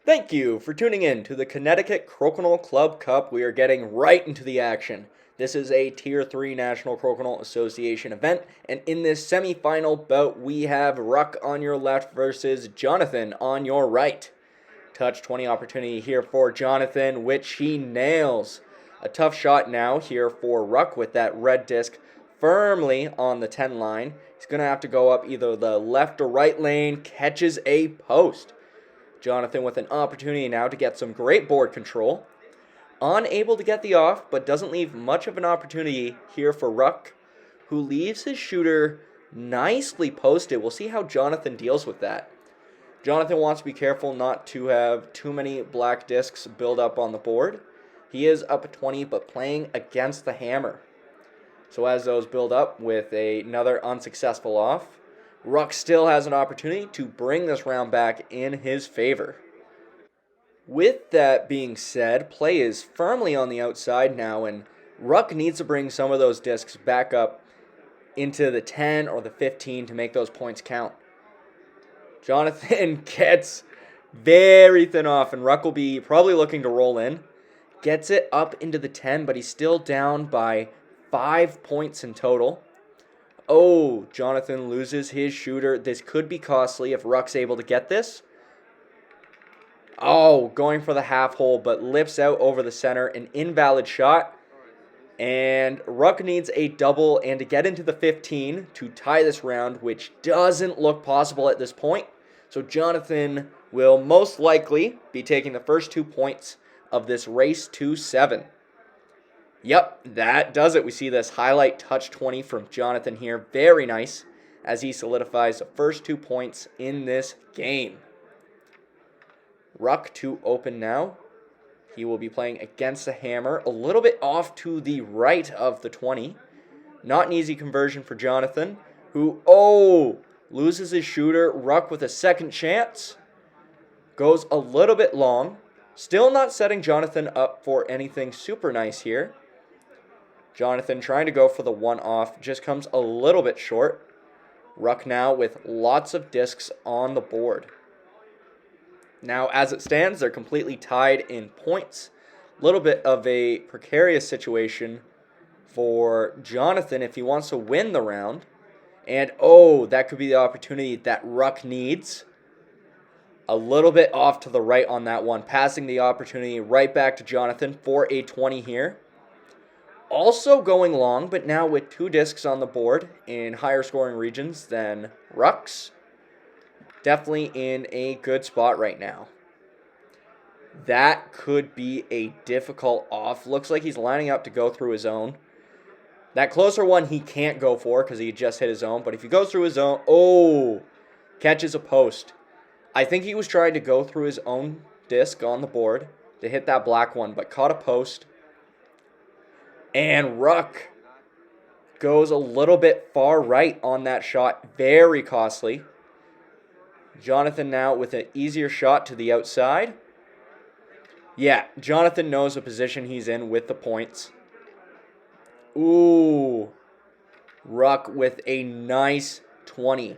Thank you for tuning in to the Connecticut Crokinole Club Cup. We are getting right into the action. This is a Tier 3 National Crokinole Association event, and in this semifinal bout, we have Ruck on your left versus Jonathon on your right. Touch 20 opportunity here for Jonathon, which he nails. A tough shot now here for Ruck with that red disc firmly on the 10 line. He's going to have to go up either the left or right lane, catches a post. Jonathon with an opportunity now to get some great board control. Unable to get the off, but doesn't leave much of an opportunity here for Ruck, who leaves his shooter nicely posted. We'll see how Jonathon deals with that. Jonathon wants to be careful not to have too many black discs build up on the board. He is up at 20, but playing against the hammer. So as those build up with another unsuccessful off, Ruck still has an opportunity to bring this round back in his favor. With that being said, play is firmly on the outside now, and Ruck needs to bring some of those discs back up into the 10 or the 15 to make those points count. Jonathon gets very thin off, and Ruck will be probably looking to roll in. Gets it up into the 10, but he's still down by 5 points in total. Oh, Jonathon loses his shooter. This could be costly if Ruck's able to get this. Oh, going for the half hole, but lips out over the center. An invalid shot. And Ruck needs a double and to get into the 15 to tie this round, which doesn't look possible at this point. So Jonathon will most likely be taking the first 2 points of this race to 7. Yep, that does it. We see this highlight touch 20 from Jonathon here. Very nice as he solidifies the first 2 points in this game. Ruck to open now. He will be playing against the hammer. A little bit off to the right of the 20. Not an easy conversion for Jonathon, who, loses his shooter. Ruck with a second chance. Goes a little bit long. Still not setting Jonathon up for anything super nice here. Jonathon trying to go for the one off, just comes a little bit short. Ruck now with lots of discs on the board. Now, as it stands, they're completely tied in points. A little bit of a precarious situation for Jonathon if he wants to win the round. And, that could be the opportunity that Ruck needs. A little bit off to the right on that one, passing the opportunity right back to Jonathon for a 20 here. Also going long, but now with 2 discs on the board in higher scoring regions than Ruck's. Definitely in a good spot right now. That could be a difficult off. Looks like he's lining up to go through his own. That closer one he can't go for because he just hit his own. But if he goes through his own, catches a post. I think he was trying to go through his own disc on the board to hit that black one, but caught a post. And Ruck goes a little bit far right on that shot. Very costly. Jonathon now with an easier shot to the outside. Yeah, Jonathon knows the position he's in with the points. Ruck with a nice 20.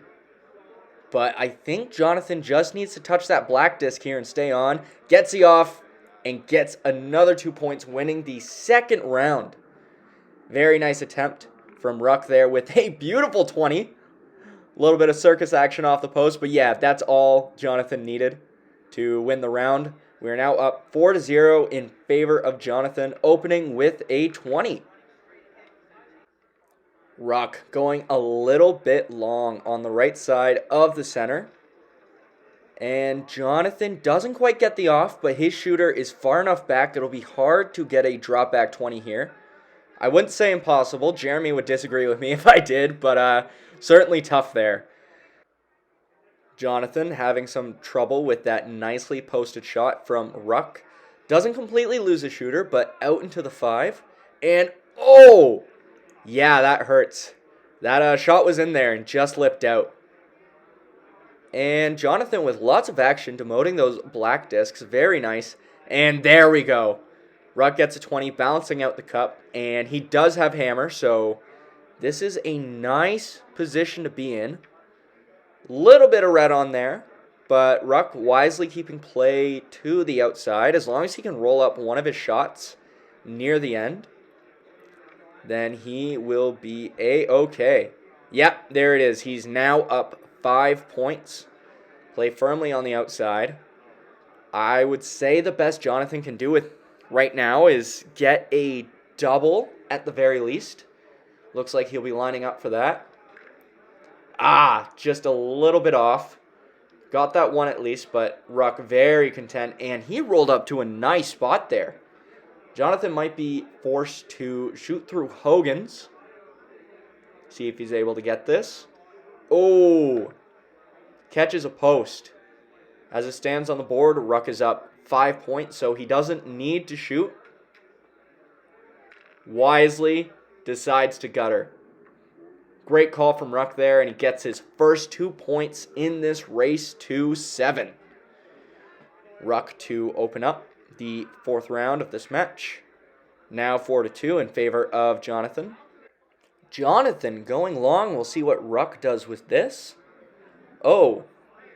But I think Jonathon just needs to touch that black disc here and stay on. Gets the off and gets another 2 points, winning the second round. Very nice attempt from Ruck there with a beautiful 20. A little bit of circus action off the post, but yeah, that's all Jonathon needed to win the round. We are now up 4-0 in favor of Jonathon, opening with a 20. Ruck going a little bit long on the right side of the center. And Jonathon doesn't quite get the off, but his shooter is far enough back it'll be hard to get a drop back 20 here. I wouldn't say impossible. Jeremy would disagree with me if I did, but certainly tough there. Jonathon having some trouble with that nicely posted shot from Ruck. Doesn't completely lose a shooter, but out into the 5. And, yeah, that hurts. That shot was in there and just lipped out. And Jonathon with lots of action, demoting those black discs. Very nice. And there we go. Ruck gets a 20, balancing out the cup. And he does have hammer, so this is a nice position to be in. Little bit of red on there. but Ruck wisely keeping play to the outside. As long as he can roll up one of his shots near the end, then he will be A-okay. Yep, there it is. He's now up 5 points. Play firmly on the outside. I would say the best Jonathon can do with right now is get a double at the very least. Looks like he'll be lining up for that. Just a little bit off. Got that one at least, but Ruck very content, and he rolled up to a nice spot there. Jonathon might be forced to shoot through Hogan's. See if he's able to get this. Oh, catches a post. As it stands on the board, Ruck is up 5 points, so he doesn't need to shoot. Wisely decides to gutter. Great call from Ruck there, and he gets his first 2 points in this race to 7. Ruck to open up the 4th round of this match. Now 4-2 in favor of Jonathon. Jonathon going long. We'll see what Ruck does with this. Oh,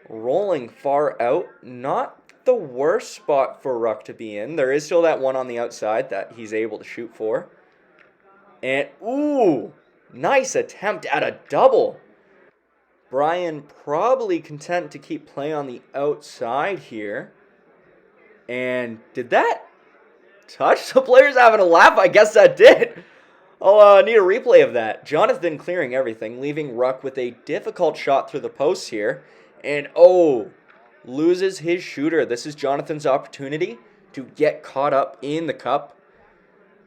rolling far out. Not the worst spot for Ruck to be in. There is still that one on the outside that he's able to shoot for. And, ooh, nice attempt at a double. Brian probably content to keep playing on the outside here. And did that touch? The player's having a laugh. I guess that did. I'll need a replay of that. Jonathon clearing everything, leaving Ruck with a difficult shot through the posts here. And, loses his shooter. This is Jonathon's opportunity to get caught up in the cup.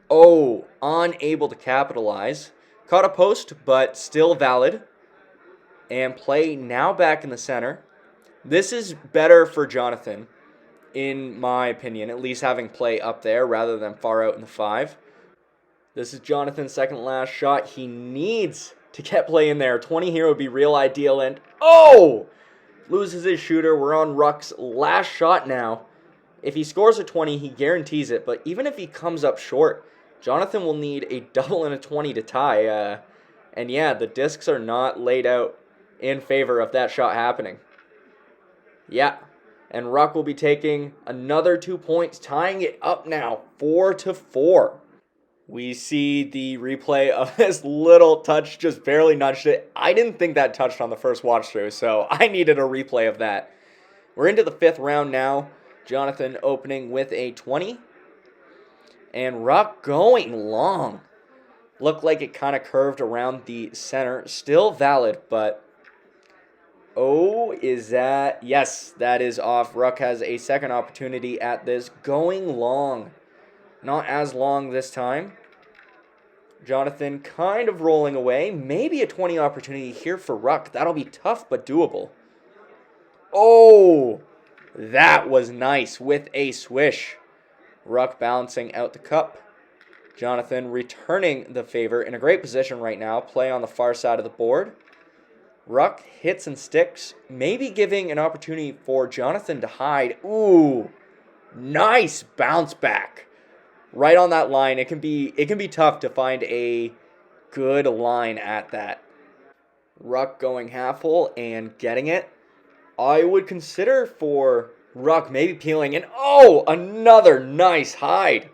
Unable to capitalize. Caught a post, but still valid. And play now back in the center. This is better for Jonathon, in my opinion, at least having play up there rather than far out in the 5. This is Jonathon's second last shot. He needs to get play in there. 20 here would be real ideal, and loses his shooter. We're on Ruck's last shot now. If he scores a 20, he guarantees it, but even if he comes up short, Jonathon will need a double and a 20 to tie. And yeah, the discs are not laid out in favor of that shot happening. Yeah, and Ruck will be taking another 2 points, tying it up now, 4-4. We see the replay of this little touch, just barely nudged it. I didn't think that touched on the first watch through, so I needed a replay of that. We're into the 5th round now. Jonathon opening with a 20. And Ruck going long. Looked like it kind of curved around the center. Still valid, but is that? Yes, that is off. Ruck has a second opportunity at this. Going long. Not as long this time. Jonathon kind of rolling away. Maybe a 20 opportunity here for Ruck. That'll be tough, but doable. That was nice with a swish. Ruck balancing out the cup. Jonathon returning the favor in a great position right now. Play on the far side of the board. Ruck hits and sticks, maybe giving an opportunity for Jonathon to hide. Nice bounce back. Right on that line. It can be tough to find a good line at that. Ruck going half hole and getting it. I would consider for Ruck maybe peeling and another nice hide.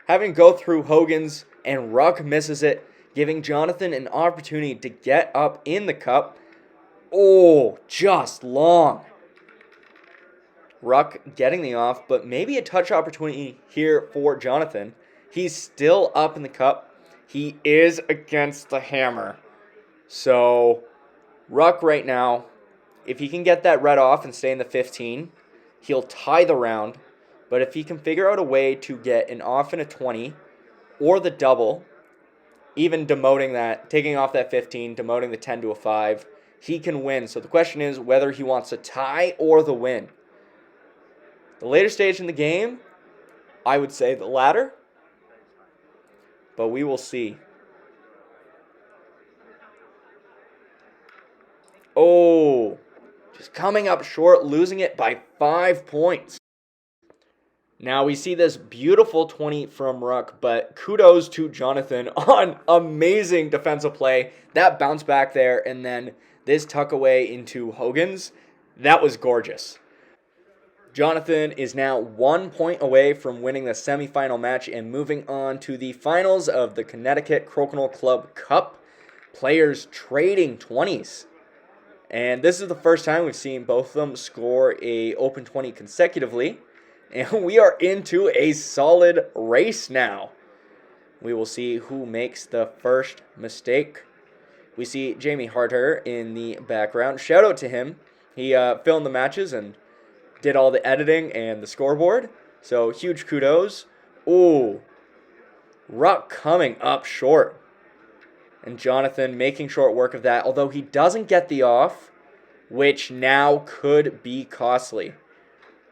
Having go through Hogan's and Ruck misses it, giving Jonathon an opportunity to get up in the cup. Just long. Ruck getting the off, but maybe a touch opportunity here for Jonathon. He's still up in the cup. He is against the hammer. So, Ruck right now, if he can get that red off and stay in the 15, he'll tie the round. But if he can figure out a way to get an off and a 20, or the double, even demoting that, taking off that 15, demoting the 10 to a 5, he can win. So the question is whether he wants to tie or the win. The later stage in the game, I would say the latter, but we will see. Just coming up short, losing it by 5 points. Now we see this beautiful 20 from Ruck, but kudos to Jonathon on amazing defensive play. That bounce back there, and then this tuck away into Hogan's. That was gorgeous. Jonathon is now 1 point away from winning the semifinal match and moving on to the finals of the Connecticut Crokinole Club Cup. Players trading 20s. And this is the first time we've seen both of them score a open 20 consecutively. And we are into a solid race now. We will see who makes the first mistake. We see Jamie Harder in the background. Shout out to him. He filmed the matches and did all the editing and the scoreboard. So huge kudos. Ooh. Ruck coming up short. And Jonathon making short work of that, although he doesn't get the off, which now could be costly.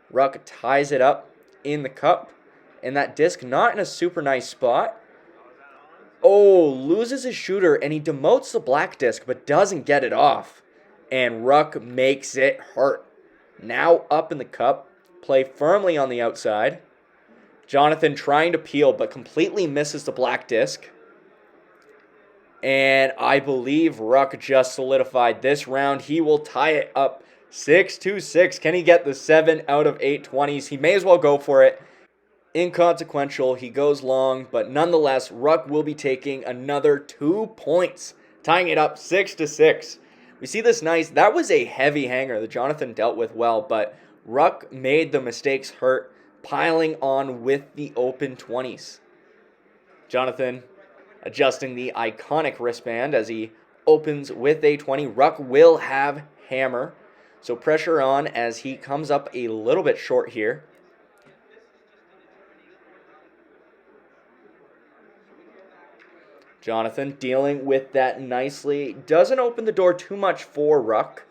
Ruck ties it up in the cup, and that disc not in a super nice spot. Oh, loses his shooter, and he demotes the black disc, but doesn't get it off. And Ruck makes it hurt. Now up in the cup, play firmly on the outside. Jonathon trying to peel, but completely misses the black disc. And I believe Ruck just solidified this round. He will tie it up 6-6. Can he get the 7 out of 8 20s? He may as well go for it. Inconsequential. He goes long, but nonetheless, Ruck will be taking another 2 points, tying it up 6-6. We see this nice. That was a heavy hanger that Jonathon dealt with well, but Ruck made the mistakes hurt, piling on with the open 20s. Jonathon adjusting the iconic wristband as he opens with a 20. Ruck will have hammer, so pressure on as he comes up a little bit short here. Jonathon dealing with that nicely. Doesn't open the door too much for Ruck.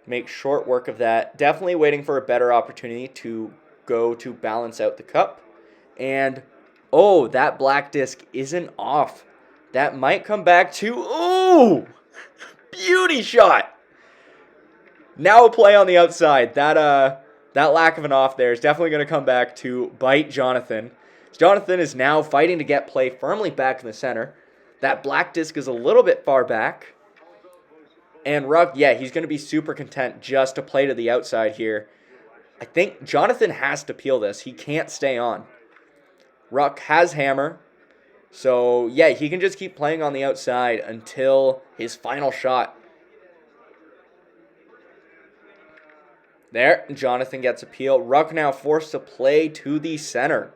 Makes short work of that. Definitely waiting for a better opportunity to go to balance out the cup. And oh, that black disc isn't off. That might come back to, ooh, beauty shot. Now a play on the outside. That lack of an off there is definitely going to come back to bite Jonathon. Jonathon is now fighting to get play firmly back in the center. That black disc is a little bit far back. And Ruck, yeah, he's going to be super content just to play to the outside here. I think Jonathon has to peel this. He can't stay on. Ruck has hammer. So, yeah, he can just keep playing on the outside until his final shot. There, Jonathon gets a peel. Ruck now forced to play to the center.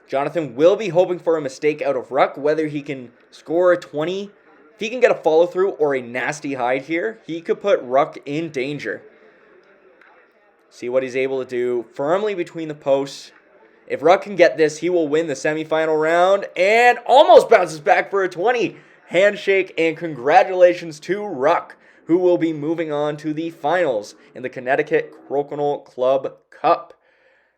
Jonathon will be hoping for a mistake out of Ruck, whether he can score a 20. If he can get a follow-through or a nasty hide here, he could put Ruck in danger. See what he's able to do. Firmly between the posts. If Ruck can get this, he will win the semifinal round and almost bounces back for a 20. Handshake and congratulations to Ruck, who will be moving on to the finals in the Connecticut Crokinole Club Cup.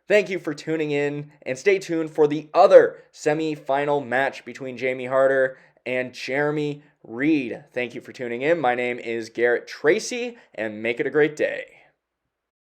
Thank you for tuning in, and stay tuned for the other semi-final match between Jamie Harder and Jeremy Reed. Thank you for tuning in. My name is Garret Tracey, and make it a great day.